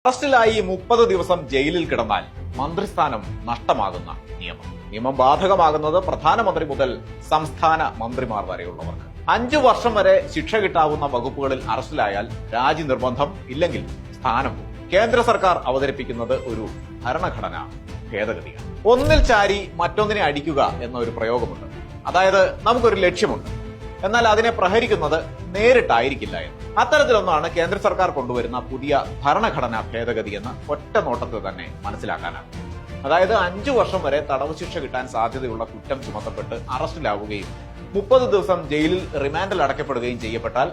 അറസ്റ്റിലായി 30 ദിവസം ജയിലിൽ കിടന്നാൽ മന്ത്രിസ്ഥാനം നഷ്ടമാകുന്ന നിയമം ബാധകമാകുന്നത് പ്രധാനമന്ത്രി മുതൽ സംസ്ഥാന മന്ത്രിമാർ വരെയുള്ളവർക്ക്. 5 വർഷം വരെ ശിക്ഷ കിട്ടാവുന്ന വകുപ്പുകളിൽ അറസ്റ്റിലായാൽ രാജി നിർബന്ധം, ഇല്ലെങ്കിൽ സ്ഥാനം പോകും. കേന്ദ്ര സർക്കാർ അവതരിപ്പിക്കുന്നത് ഒരു ഭരണഘടനാ ഭേദഗതിയാണ്. ഒന്നിൽ ചാരി മറ്റൊന്നിനെ അടിക്കുക എന്ന ഒരു പ്രയോഗമുണ്ട്. അതായത് നമുക്കൊരു ലക്ഷ്യമുണ്ട്, എന്നാൽ അതിനെ പ്രഹരിക്കുന്നത് നേരിട്ടായിരിക്കില്ല എന്ന്. അത്തരത്തിലൊന്നാണ് കേന്ദ്ര സർക്കാർ കൊണ്ടുവരുന്ന പുതിയ ഭരണഘടനാ ഭേദഗതി എന്ന് ഒറ്റ നോട്ടത്തിൽ തന്നെ മനസ്സിലാക്കാനാകും. അതായത് 5 വർഷം വരെ തടവ് ശിക്ഷ കിട്ടാൻ സാധ്യതയുള്ള കുറ്റം ചുമത്തപ്പെട്ട് അറസ്റ്റിലാവുകയും 30 ദിവസം ജയിലിൽ റിമാൻഡിൽ അടയ്ക്കപ്പെടുകയും ചെയ്യപ്പെട്ടാൽ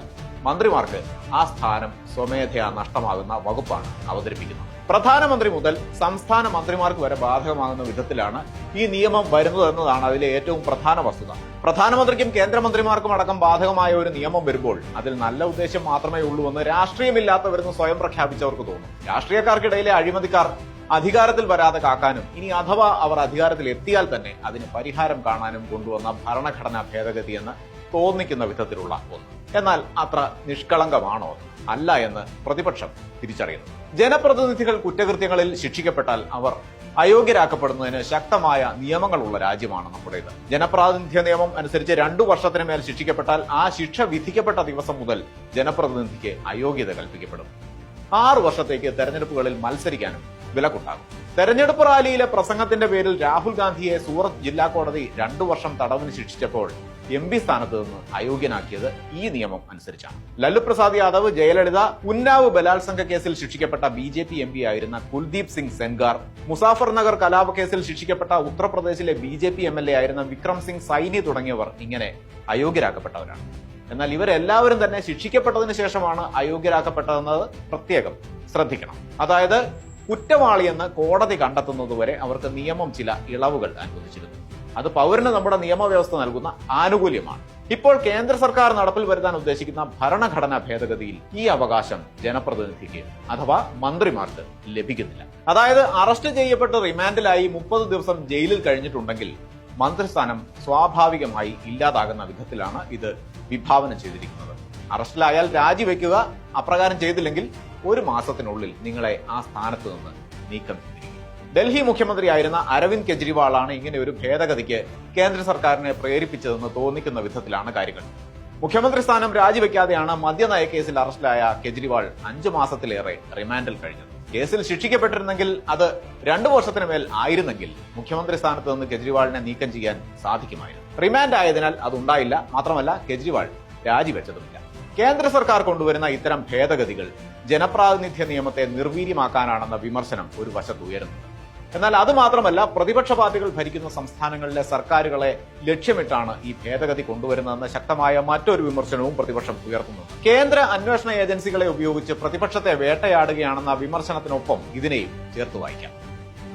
മന്ത്രിമാർക്ക് ആ സ്ഥാനം സ്വമേധയാ നഷ്ടമാകുന്ന വകുപ്പാണ് അവതരിപ്പിക്കുന്നത്. പ്രധാനമന്ത്രി മുതൽ സംസ്ഥാന മന്ത്രിമാർക്ക് വരെ ബാധകമാകുന്ന വിധത്തിലാണ് ഈ നിയമം വരുന്നതെന്നതാണ് അതിലെ ഏറ്റവും പ്രധാന വസ്തുത. പ്രധാനമന്ത്രിക്കും കേന്ദ്രമന്ത്രിമാർക്കും അടക്കം ബാധകമായ ഒരു നിയമം വരുമ്പോൾ അതിൽ നല്ല ഉദ്ദേശം മാത്രമേ ഉള്ളൂ എന്ന് രാഷ്ട്രീയമില്ലാത്തവരെന്ന് സ്വയം പ്രഖ്യാപിച്ചവർക്ക് തോന്നും. രാഷ്ട്രീയക്കാർക്കിടയിലെ അഴിമതിക്കാർ അധികാരത്തിൽ വരാതെ കാക്കാനും ഇനി അഥവാ അവർ അധികാരത്തിൽ എത്തിയാൽ തന്നെ അതിന് പരിഹാരം കാണാനും കൊണ്ടുവന്ന ഭരണഘടനാ ഭേദഗതി എന്ന് തോന്നിക്കുന്ന വിധത്തിലുള്ള ഒന്ന്. എന്നാൽ അത്ര നിഷ്കളങ്കമാണോ? അല്ല എന്ന് പ്രതിപക്ഷം തിരിച്ചറിയുന്നു. ജനപ്രതിനിധികൾ കുറ്റകൃത്യങ്ങളിൽ ശിക്ഷിക്കപ്പെട്ടാൽ അവർ അയോഗ്യരാക്കപ്പെടുന്നതിന് ശക്തമായ നിയമങ്ങളുള്ള രാജ്യമാണ് നമ്മുടേത്. ജനപ്രാതിനിധ്യ നിയമം അനുസരിച്ച് 2 വർഷത്തിന് മേൽ ശിക്ഷിക്കപ്പെട്ടാൽ ആ ശിക്ഷ വിധിക്കപ്പെട്ട ദിവസം മുതൽ ജനപ്രതിനിധിക്ക് അയോഗ്യത കൽപ്പിക്കപ്പെടും. 6 വർഷത്തേക്ക് തെരഞ്ഞെടുപ്പുകളിൽ മത്സരിക്കാനും വിലക്കുണ്ടാകും. തെരഞ്ഞെടുപ്പ് റാലിയിലെ പ്രസംഗത്തിന്റെ പേരിൽ രാഹുൽ ഗാന്ധിയെ സൂറത്ത് ജില്ലാ കോടതി 2 വർഷം തടവിന് ശിക്ഷിച്ചപ്പോൾ MP സ്ഥാനത്ത് നിന്ന് അയോഗ്യനാക്കിയത് ഈ നിയമം അനുസരിച്ചാണ്. ലല്ലു പ്രസാദ് യാദവ്, ജയലളിത, ഉന്നാവ് ബലാത്സംഗ കേസിൽ ശിക്ഷിക്കപ്പെട്ട BJP MP ആയിരുന്ന കുൽദീപ് സിംഗ് സെൻഗാർ, മുസാഫർ നഗർ കലാപ കേസിൽ ശിക്ഷിക്കപ്പെട്ട ഉത്തർപ്രദേശിലെ BJP MLA ആയിരുന്ന വിക്രം സിംഗ് സൈനി തുടങ്ങിയവർ ഇങ്ങനെ അയോഗ്യരാക്കപ്പെട്ടവരാണ്. എന്നാൽ ഇവരെല്ലാവരും തന്നെ ശിക്ഷിക്കപ്പെട്ടതിന് ശേഷമാണ് അയോഗ്യരാക്കപ്പെട്ടതെന്നത് പ്രത്യേകം ശ്രദ്ധിക്കണം. അതായത് കുറ്റവാളിയെന്ന് കോടതി കണ്ടെത്തുന്നതുവരെ അവർക്ക് നിയമം ചില ഇളവുകൾ അനുവദിച്ചിരുന്നു. അത് പൗരന് നമ്മുടെ നിയമവ്യവസ്ഥ നൽകുന്ന ആനുകൂല്യമാണ്. ഇപ്പോൾ കേന്ദ്ര സർക്കാർ നടപ്പിൽ വരുത്താൻ ഉദ്ദേശിക്കുന്ന ഭരണഘടനാ ഭേദഗതിയിൽ ഈ അവകാശം ജനപ്രതിനിധിക്ക് അഥവാ മന്ത്രിമാർക്ക് ലഭിക്കുന്നില്ല. അതായത് അറസ്റ്റ് ചെയ്യപ്പെട്ട് റിമാൻഡിലായി 30 ദിവസം ജയിലിൽ കഴിഞ്ഞിട്ടുണ്ടെങ്കിൽ മന്ത്രിസ്ഥാനം സ്വാഭാവികമായി ഇല്ലാതാകുന്ന വിധത്തിലാണ് ഇത് വിഭാവനം ചെയ്തിരിക്കുന്നത്. അറസ്റ്റിലായാൽ രാജിവെക്കുക, അപ്രകാരം ചെയ്തില്ലെങ്കിൽ 1 മാസത്തിനുള്ളിൽ നിങ്ങളെ ആ സ്ഥാനത്ത് നിന്ന് നീക്കം ചെയ്തിരിക്കും. ഡൽഹി മുഖ്യമന്ത്രിയായിരുന്ന അരവിന്ദ് കെജ്രിവാളാണ് ഇങ്ങനെ ഒരു ഭേദഗതിക്ക് കേന്ദ്ര സർക്കാരിനെ പ്രേരിപ്പിച്ചതെന്ന് തോന്നിക്കുന്ന വിധത്തിലാണ് കാര്യങ്ങൾ. മുഖ്യമന്ത്രി സ്ഥാനം രാജിവെക്കാതെയാണ് മദ്യനയ കേസിൽ അറസ്റ്റിലായ കെജ്രിവാൾ 5 മാസത്തിലേറെ റിമാൻഡിൽ കഴിഞ്ഞത്. കേസിൽ ശിക്ഷിക്കപ്പെട്ടിരുന്നെങ്കിൽ അത് 2 വർഷത്തിന് മേൽ ആയിരുന്നെങ്കിൽ മുഖ്യമന്ത്രി സ്ഥാനത്ത് നിന്ന് കെജ്രിവാളിനെ നീക്കം ചെയ്യാൻ സാധിക്കുമായിരുന്നു. റിമാൻഡ് ആയതിനാൽ അതുണ്ടായില്ല. മാത്രമല്ല കെജ്രിവാൾ രാജിവെച്ചതുമില്ല. കേന്ദ്ര സർക്കാർ കൊണ്ടുവരുന്ന ഇത്തരം ഭേദഗതികൾ ജനപ്രാതിനിധ്യ നിയമത്തെ നിർവീര്യമാക്കാനാണെന്ന വിമർശനം ഒരു വശത്ത് ഉയരുന്നുണ്ട്. എന്നാൽ അത് മാത്രമല്ല, പ്രതിപക്ഷ പാർട്ടികൾ ഭരിക്കുന്ന സംസ്ഥാനങ്ങളിലെ സർക്കാരുകളെ ലക്ഷ്യമിട്ടാണ് ഈ ഭേദഗതി കൊണ്ടുവരുന്നതെന്ന ശക്തമായ മറ്റൊരു വിമർശനവും പ്രതിപക്ഷം ഉയർത്തുന്നുണ്ട്. കേന്ദ്ര അന്വേഷണ ഏജൻസികളെ ഉപയോഗിച്ച് പ്രതിപക്ഷത്തെ വേട്ടയാടുകയാണെന്ന വിമർശനത്തിനൊപ്പം ഇതിനെയും ചേർത്ത് വായിക്കാം.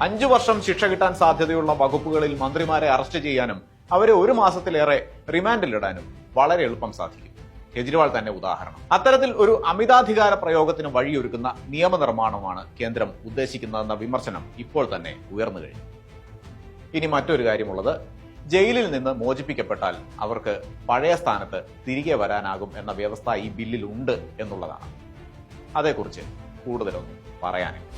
5 വർഷം ശിക്ഷ കിട്ടാൻ സാധ്യതയുള്ള വകുപ്പുകളിൽ മന്ത്രിമാരെ അറസ്റ്റ് ചെയ്യാനും അവരെ 1 മാസത്തിലേറെ റിമാൻഡിലിടാനും വളരെ എളുപ്പം സാധിക്കും. കെജ്രിവാൾ തന്നെ ഉദാഹരണം. അത്തരത്തിൽ ഒരു അമിതാധികാര പ്രയോഗത്തിന് വഴിയൊരുക്കുന്ന നിയമനിർമ്മാണമാണ് കേന്ദ്രം ഉദ്ദേശിക്കുന്നതെന്ന വിമർശനം ഇപ്പോൾ തന്നെ ഉയർന്നു കഴിഞ്ഞു. ഇനി മറ്റൊരു കാര്യമുള്ളത്, ജയിലിൽ നിന്ന് മോചിപ്പിക്കപ്പെട്ടാൽ അവർക്ക് പഴയ സ്ഥാനത്ത് തിരികെ വരാനാകും എന്ന വ്യവസ്ഥ ഈ ബില്ലിൽ ഉണ്ട് എന്നുള്ളതാണ്. അതേക്കുറിച്ച് കൂടുതലൊന്നും പറയാനില്ല.